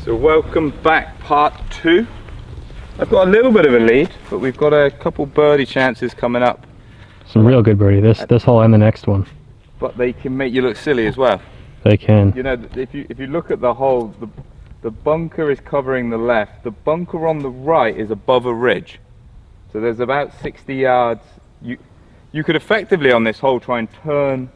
So welcome back, part 2. I've got a little bit of a lead, but we've got a couple birdie chances coming up. Some real good birdie, this hole and the next one. But they can make you look silly as well. They can. You know, if you look at the hole, the bunker is covering the left. The bunker on the right is above a ridge. So there's about 60 yards. You could effectively on this hole try and turn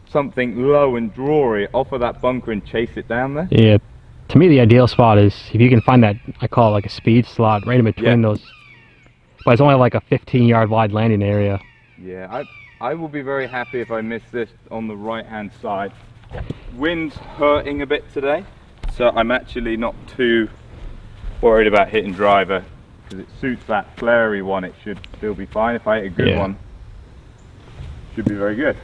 something low and draw it off of that bunker and chase it down there. Yeah. To me, the ideal spot is if you can find that, I call it like a speed slot right in between those. But it's only like a 15-yard wide landing area. Yeah, I will be very happy if I miss this on the right-hand side. Wind's hurting a bit today, so I'm actually not too worried about hitting driver because it suits that flary one. It should still be fine. If I hit a good one, it should be very good.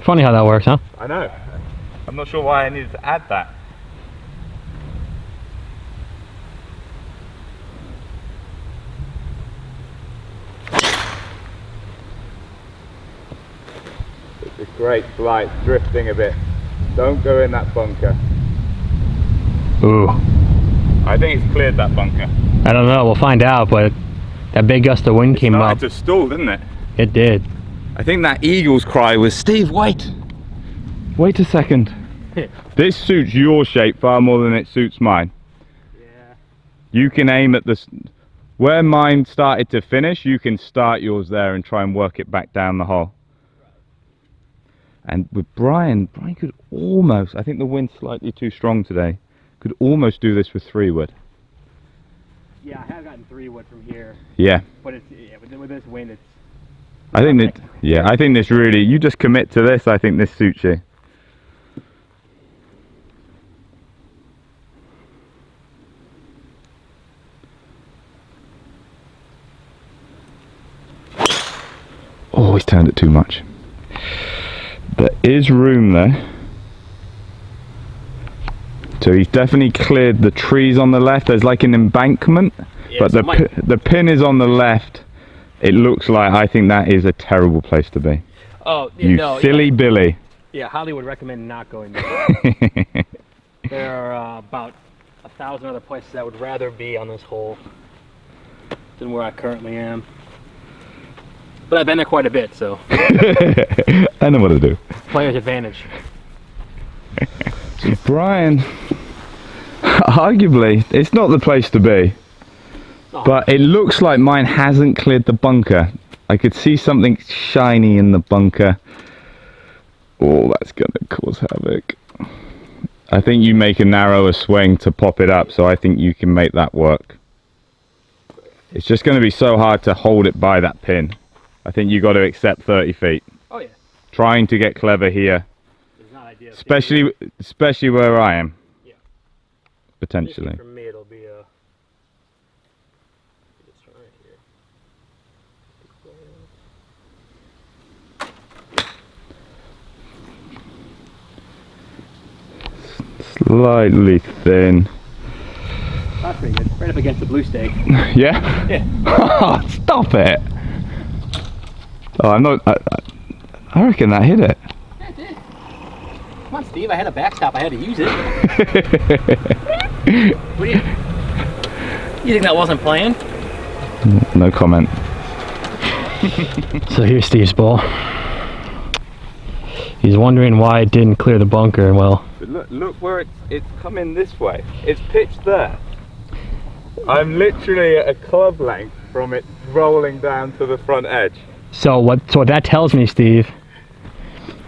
Funny how that works, huh? I know. I'm not sure why I needed to add that. It's a great flight, drifting a bit. Don't go in that bunker. Ooh. I think it's cleared that bunker. I don't know, we'll find out, but that big gust of wind came up. It started to stall, didn't it? It did. I think that eagle's cry was, Steve, wait! Wait a second. This suits your shape far more than it suits mine. Yeah. You can aim at this, where mine started to finish, you can start yours there and try and work it back down the hole. And with Brian could almost, I think the wind's slightly too strong today, could almost do this with 3-wood. Yeah, I have gotten 3-wood from here. Yeah. But it's, with this wind, it's... I think that, I think this really, you just commit to this, I think this suits you. Oh, he's turned it too much. There is room there. So he's definitely cleared the trees on the left. There's like an embankment, but the pin is on the left. It looks like, I think that is a terrible place to be. Oh, you silly Billy. Yeah, Holly would recommend not going there. There are about 1,000 other places I would rather be on this hole than where I currently am. But I've been there quite a bit, so. I know what to do. Player's advantage. So Brian, arguably, it's not the place to be. But it looks like mine hasn't cleared the bunker. I could see something shiny in the bunker. Oh, that's gonna cause havoc. I think you make a narrower swing to pop it up, so I think you can make that work. It's just gonna be so hard to hold it by that pin. I think you got to accept 30 feet. Oh yeah. Trying to get clever here. It's not ideal. Especially where I am. Yeah. Potentially. For me, it'll be a. Slightly thin. That's pretty good. Right up against the blue stake. Yeah? Yeah. Oh, stop it. Oh, I'm not. I reckon that hit it. Yeah, it did. Come on, Steve. I had a backstop. I had to use it. What do you think that wasn't playing? No comment. So here's Steve's ball. He's wondering why it didn't clear the bunker. Well, but look where it's coming this way. It's pitched there. I'm literally at a club length from it rolling down to the front edge. So what that tells me, Steve,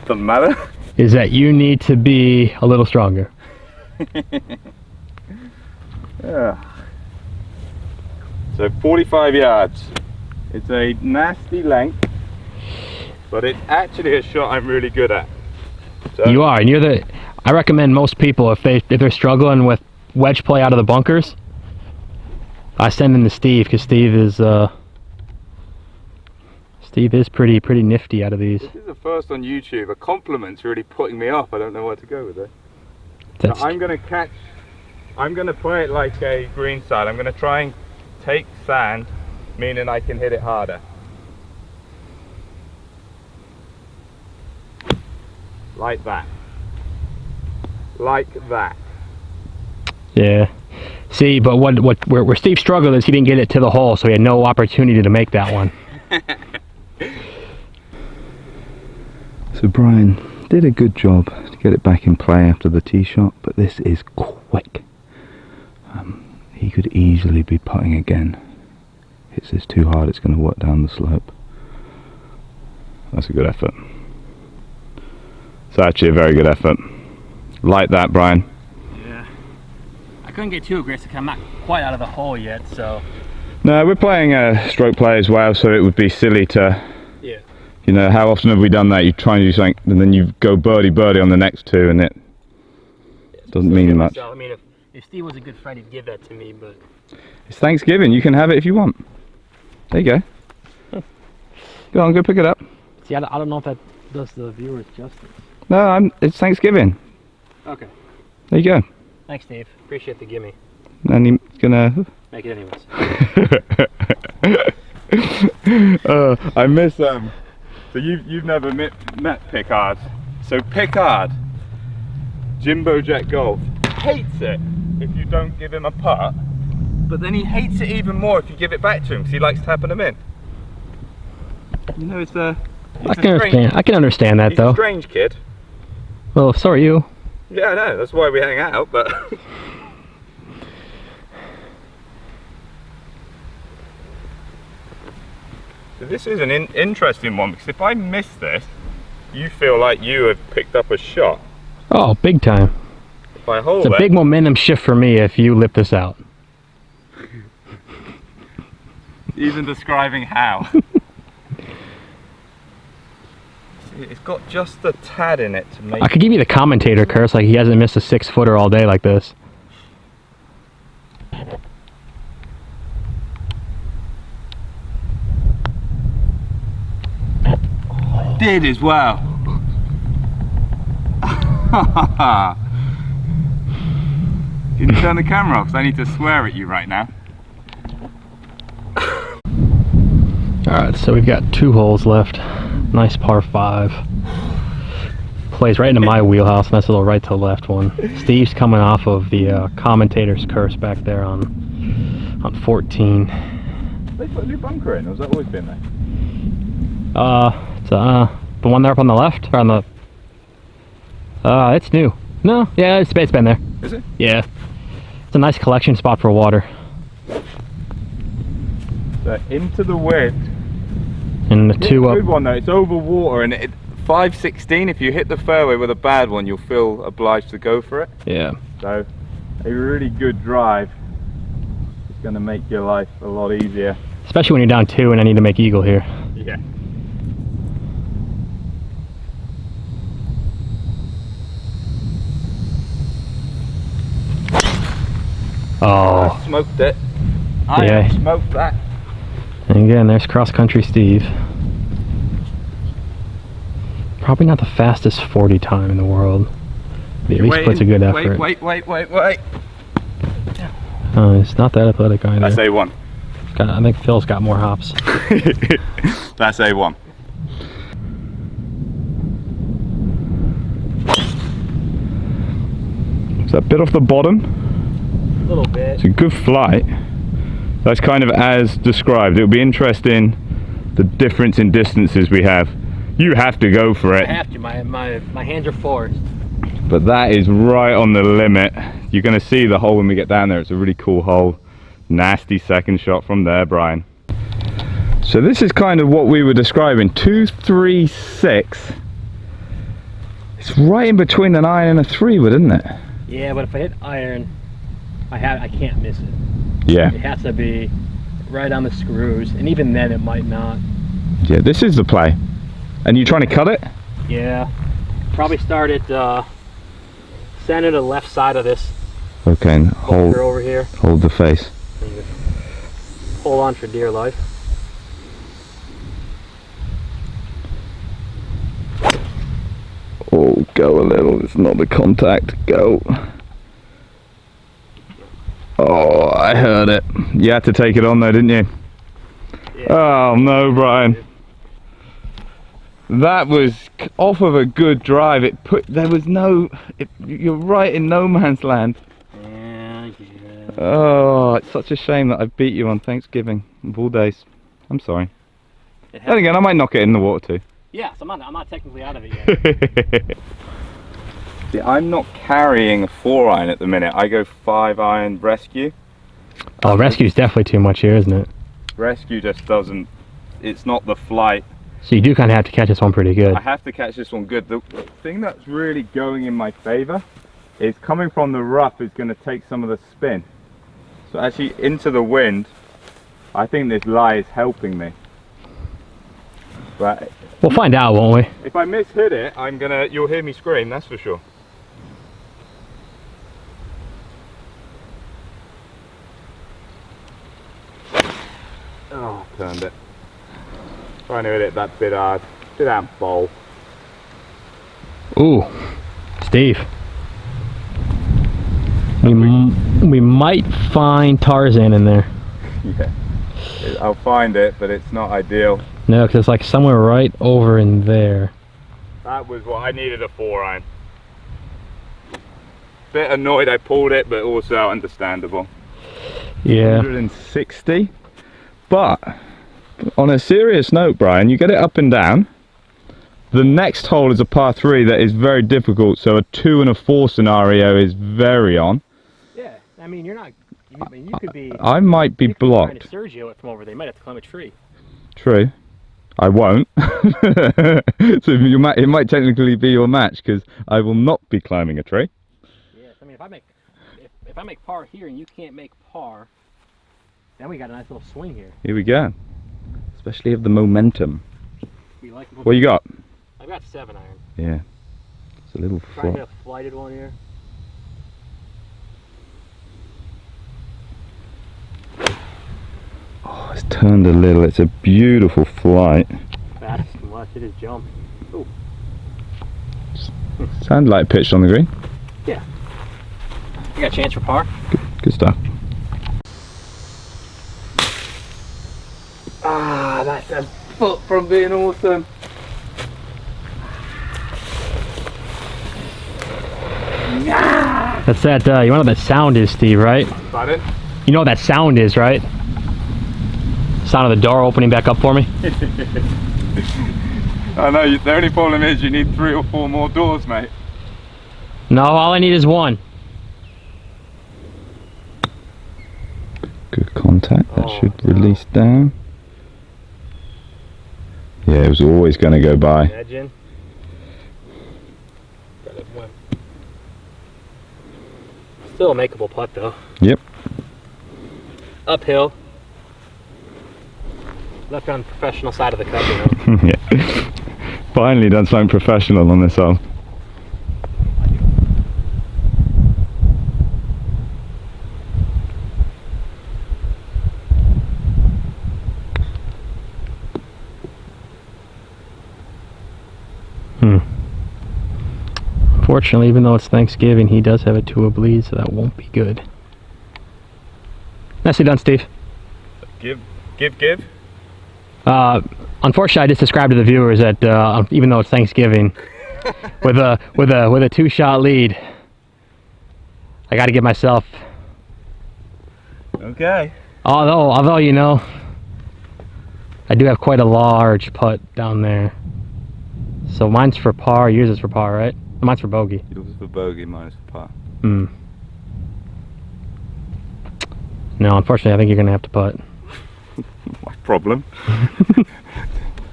doesn't matter, is that you need to be a little stronger. Yeah. So 45 yards. It's a nasty length, but it's actually a shot I'm really good at. So you are, and you're the. I recommend most people if they're struggling with wedge play out of the bunkers, I send them to Steve because Steve is pretty nifty out of these. This is the first on YouTube. A compliment's really putting me off. I don't know where to go with it. So I'm going to play it like a greenside. I'm going to try and take sand, meaning I can hit it harder. Like that. Like that. Yeah. See, but where Steve struggled is he didn't get it to the hole, so he had no opportunity to make that one. So Brian did a good job to get it back in play after the tee shot, but this is quick. He could easily be putting again. Hits this too hard, it's going to work down the slope. That's a good effort. It's actually a very good effort. Like that, Brian. Yeah. I couldn't get too aggressive. I'm not quite out of the hole yet, so. No, we're playing a stroke play as well, so it would be silly to. Yeah. You know, how often have we done that? You try and do something, and then you go birdie on the next two, and it doesn't mean much. I mean, if Steve was a good friend, he'd give that to me, but. It's Thanksgiving. You can have it if you want. There you go. Huh. Go on, go pick it up. See, I don't know if that does the viewers justice. No, it's Thanksgiving. Okay. There you go. Thanks, Steve. Appreciate the gimme. And he's gonna Make it anyways. I miss so you've never met Pickard. So Pickard, Jimbo Jet Golf, hates it if you don't give him a putt, but then he hates it even more if you give it back to him because he likes tapping them in. You know, I can understand that, he's though. a strange kid. Well, so are you. Yeah, I know. That's why we hang out. But so this is an interesting one because if I miss this, you feel like you have picked up a shot. Oh, big time. If I hold it's a big momentum shift for me if you lip this out. Even describing how. It's got just a tad in it to make. I could give you the commentator curse, like he hasn't missed a 6-footer all day like this. Did as well. Can you turn the camera off? Because I need to swear at you right now. Alright, so we've got 2 holes left. Nice par 5. Plays right into my wheelhouse. Nice little right to left one. Steve's coming off of the commentator's curse back there on 14. They put a new bunker in, or has that always been there? The one there up on the left, or on the. It's new. No, yeah, it's been there. Is it? Yeah, it's a nice collection spot for water. So into the wind. And the 2 up. Good one though. It's over water, and 516. If you hit the fairway with a bad one, you'll feel obliged to go for it. Yeah. So a really good drive is going to make your life a lot easier. Especially when you're down 2 and I need to make eagle here. Yeah. Oh. I smoked it. I smoked that. And again, there's cross country Steve. Probably not the fastest 40 time in the world. But at least puts a good effort. Wait. It's not that athletic either. That's A1. I think Phil's got more hops. That's A1. Is that bit off the bottom? A little bit. It's a good flight. That's kind of as described. It'll be interesting the difference in distances we have. You have to go for it. I have to. My hands are forced. But that is right on the limit. You're going to see the hole when we get down there. It's a really cool hole. Nasty second shot from there, Brian. So this is kind of what we were describing. 2, 3, 6. It's right in between an iron and a 3-wood, isn't it? Yeah, but if I hit iron, I can't miss it. Yeah. It has to be right on the screws, and even then it might not. Yeah, this is the play. And you trying to cut it? Yeah. Probably start it center to the left side of this. Okay, and hold over here. Hold the face. Hold on for dear life. Oh, go a little. It's not the contact. Go. Oh, I heard it. You had to take it on though, didn't you? Yeah. Oh no, Brian. That was off of a good drive. There was no. You're right in no man's land. Yeah. Oh, it's such a shame that I beat you on Thanksgiving of all days. I'm sorry. Then again, I might knock it in the water too. Yeah, so I'm not technically out of it yet. See, I'm not carrying a 4-iron at the minute. I go 5-iron rescue. Oh, rescue's definitely too much here, isn't it? Rescue just doesn't, it's not the flight. So you do kind of have to catch this one pretty good. I have to catch this one good. The thing that's really going in my favor is coming from the rough is going to take some of the spin. So actually into the wind, I think this lie is helping me. But we'll find out, won't we? if I miss-hit it, you'll hear me scream, that's for sure. Oh, turned it. Trying to hit it that bit hard. Sit down, bowl. Ooh, Steve. We might find Tarzan in there. Yeah, I'll find it, but it's not ideal. No, because it's like somewhere right over in there. That was what I needed, a 4-iron. Bit annoyed I pulled it, but also understandable. Yeah. 160. But on a serious note, Brian, you get it up and down. The next hole is a par 3 that is very difficult, so a 2 and a 4 scenario is very on. Yeah, I mean, you're not. You could be. I might be blocked. To Sergio it from over there. You might have to climb a tree. True. I won't. So it might technically be your match because I will not be climbing a tree. Yes, I mean if I make par here and you can't make par, then we got a nice little swing here. Here we go. Especially of the momentum. We like What you got? I've got 7-iron. Yeah. It's a little Trying to flop. get a flighted one here. Oh, it's turned a little. It's a beautiful flight. Fast and watch it is jump. Ooh. Sounded like pitched on the green. Yeah. You got a chance for par? Good stuff. Ah, that's a foot from being awesome. That's that, you know what that sound is, Steve, right? Pardon? You know what that sound is, right? Sound of the door opening back up for me? I know, the only problem is you need 3 or 4 more doors, mate. No, all I need is one. Good contact, that should release down. Yeah, it was always going to go by. Imagine. Still a makeable putt though. Yep. Uphill. Left on professional side of the cup, you know. Yeah. Finally done something professional on this hole. Unfortunately, even though it's Thanksgiving, he does have a 2 bleed, so that won't be good. Nicely done, Steve. Give. Unfortunately, I just described to the viewers that even though it's Thanksgiving, with a 2-shot lead, I got to give myself. Okay. Although you know, I do have quite a large putt down there. So mine's for par, yours is for par, right? Mine's for bogey. Yours is for bogey, mine is for par. No, unfortunately, I think you're going to have to putt. My problem.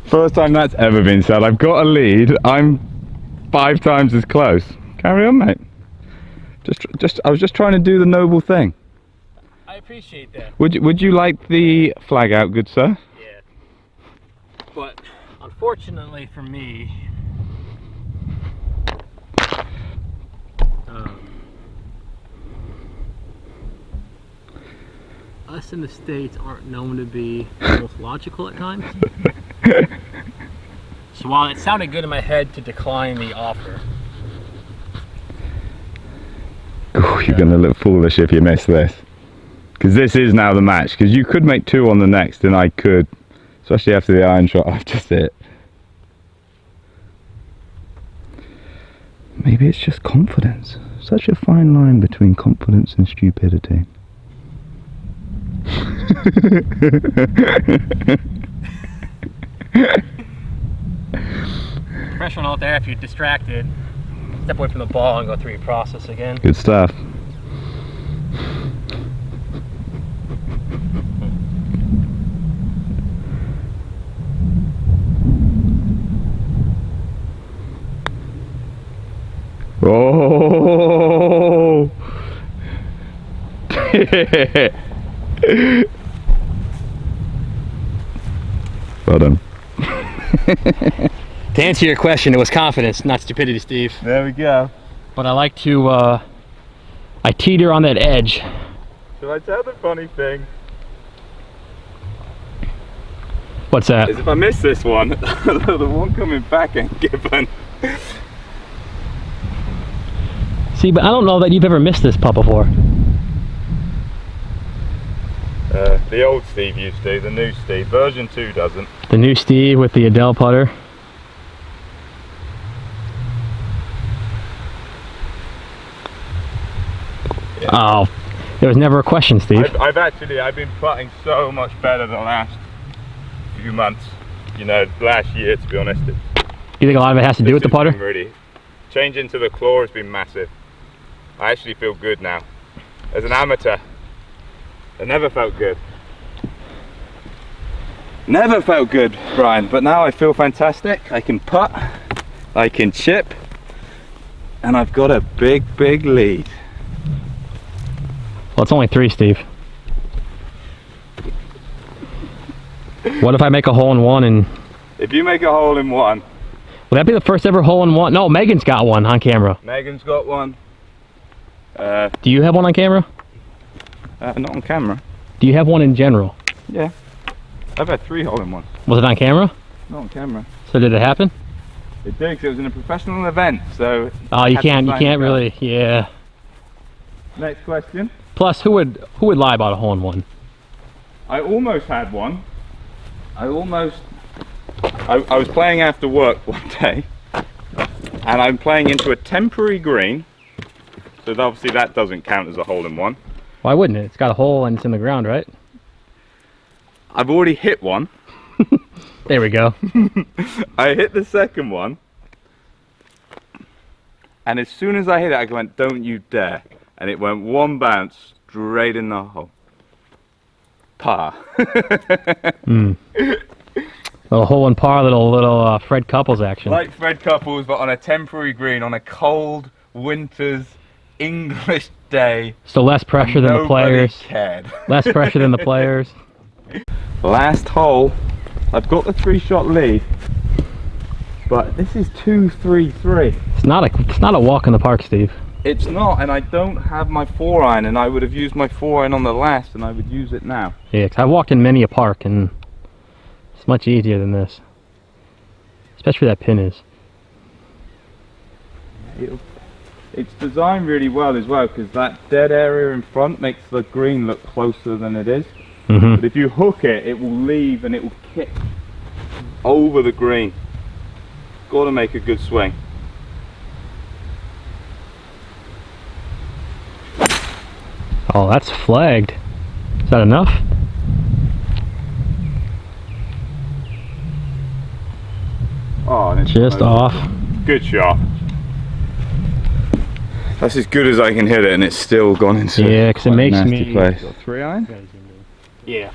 First time that's ever been said. I've got a lead. I'm 5 times as close. Carry on, mate. I was just trying to do the noble thing. I appreciate that. Would you like the flag out, good sir? Yeah. But unfortunately for me, us in the States aren't known to be the most logical at times. So while it sounded good in my head to decline the offer, Ooh, you're going to look foolish if you miss this. Because this is now the match. Because you could make 2 on the next, and I could. Especially after the iron shot I've just hit. Maybe it's just confidence. Such a fine line between confidence and stupidity. Pressure out there if you're distracted. Step away from the ball and go through your process again. Good stuff. Oh! Well done. To answer your question, it was confidence, not stupidity, Steve. There we go. But I like to, I teeter on that edge. Shall I tell the funny thing? What's that? Is if I miss this one, the one coming back ain't given. See, but I don't know that you've ever missed this putt before. The old Steve used to, the new Steve. Version 2 doesn't. The new Steve with the Adele putter. Yeah. Oh, there was never a question, Steve. I've been putting so much better the last few months. You know, last year, to be honest. You think a lot of it has to do with the putter? Really, changing to the claw has been massive. I actually feel good now. As an amateur, I never felt good. Never felt good, Brian, but now I feel fantastic. I can putt, I can chip, and I've got a big, big lead. Well, it's only 3, Steve. What if I make a hole in one and... If you make a hole in one... Will that be the first ever hole in one? No, Megan's got one on camera. Megan's got one. Do you have one on camera? Not on camera. Do you have one in general? Yeah. I've had 3 hole in ones. Was it on camera? Not on camera. So did it happen? It did, 'cause it was in a professional event, so... Oh, you can't really, yeah. Next question. Plus, who would lie about a hole in one? I almost had one. I was playing after work one day, and I'm playing into a temporary green, so obviously that doesn't count as a hole in one. Why wouldn't it? It's got a hole and it's in the ground, right? I've already hit one. There we go. I hit the second one, and as soon as I hit it, I went, "Don't you dare!" And it went one bounce straight in the hole. Par. Little hole in par, little Fred Couples action. Like Fred Couples, but on a temporary green on a cold winter's English day. So less pressure than the players. Cared. Less pressure than the players. Last hole. I've got the 3-shot lead, but this is 2-3-3. It's not a walk in the park, Steve. It's not, and I don't have my 4-iron, and I would have used my 4-iron on the last, and I would use it now. Yeah, 'cause I've walked in many a park, and it's much easier than this. Especially where that pin is. It's designed really well as well, because that dead area in front makes the green look closer than it is. Mm-hmm. But if you hook it, it will leave and it will kick over the green. Got to make a good swing. Oh, that's flagged. Is that enough? Oh, and it's Just off. Good shot. That's as good as I can hit it, and it's still gone into yeah, because it makes a me. place. 3-iron? Yeah.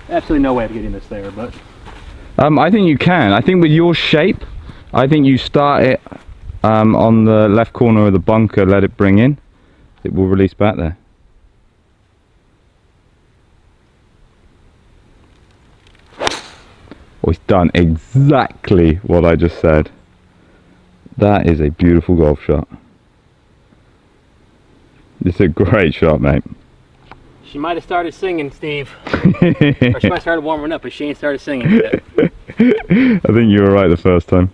Absolutely no way of getting this there, but. I think you can. I think with your shape, I think you start it on the left corner of the bunker, let it bring in. It will release back there. Oh, it's done exactly what I just said. That is a beautiful golf shot. It's a great shot, mate. She might have started singing, Steve. Or she might have started warming up, but she ain't started singing yet. I think you were right the first time.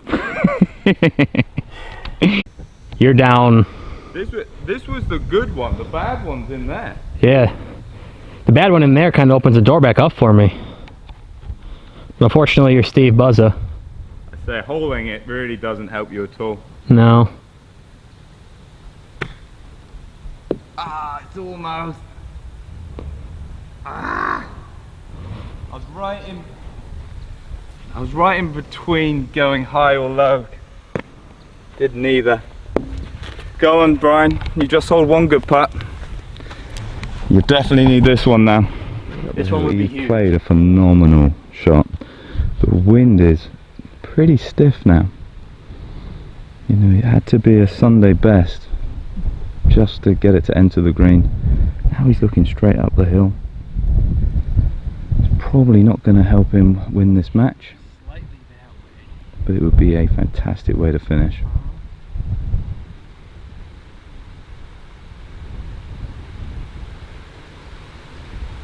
You're down. This was the good one. The bad one's in there. Yeah. The bad one in there kind of opens the door back up for me. But unfortunately, you're Steve Buzza. I say holding it really doesn't help you at all. No. Ah, it's almost. Ah! I was right in between going high or low. Did neither. Go on, Brian. You just hold one good putt. You definitely need this one now. This one would be You huge. played a phenomenal shot. The wind is pretty stiff now. You know, it had to be a Sunday best just to get it to enter the green. Now he's looking straight up the hill. It's probably not going to help him win this match, Slightly that way. but it would be a fantastic way to finish.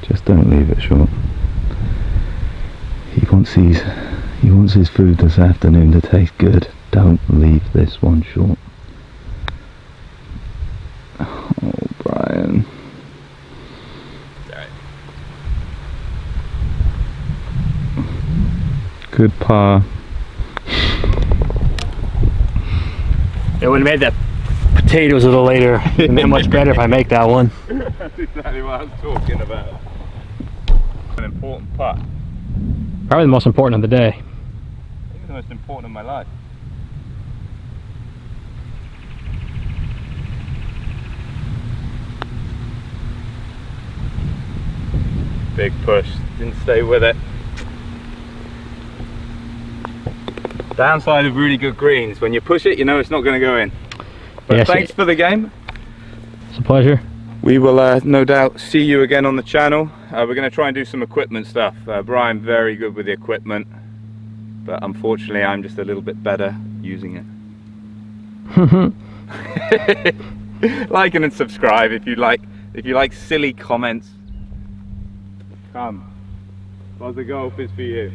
Just don't leave it short. He wants his food this afternoon to taste good. Don't leave this one short. Oh, Brian. Alright. Good par. It would have made the potatoes a little later. It made much better if I make that one. That's exactly what I was talking about. An important putt. Probably the most important of the day. I think the most important of my life. Big push, didn't stay with it. Downside of really good greens, when you push it, you know it's not going to go in. But Yes, thanks for the game. It's a pleasure. We will no doubt see you again on the channel. We're going to try and do some equipment stuff. Brian, very good with the equipment, but unfortunately I'm just a little bit better using it. Like and subscribe if you like silly comments. Come, Buzza Golf is for you.